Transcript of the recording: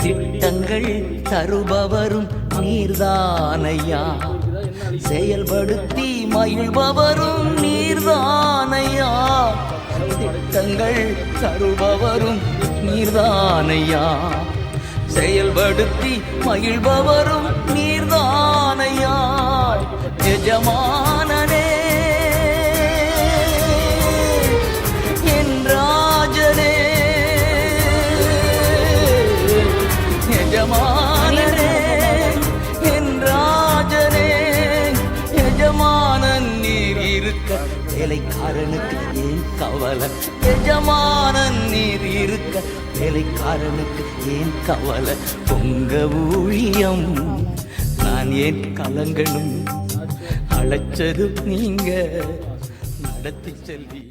திட்டங்கள் தருபவரும் நீர்தானையா, செயல்படுத்தி மகிழ்பவரும் நீர்தானையா. திட்டங்கள் தருபவரும் நீர்தானையா, செயல்படுத்தி மகிழ்பவரும் நீர்தானையா. எஜமானனே என் ராஜனே, எஜமானனே என் ராஜனே. எஜமானன் நீர் இருக்க வேலைக்காரனுக்கு ஏன் கவலை, எஜமானன் நீர் இருக்க வேலைக்காரனுக்கு ஏன் கவலை. உங்க ஊழியம் நான் ஏன் கலங்கணும், அழைச்சது நீங்க நடத்தி செல்வி.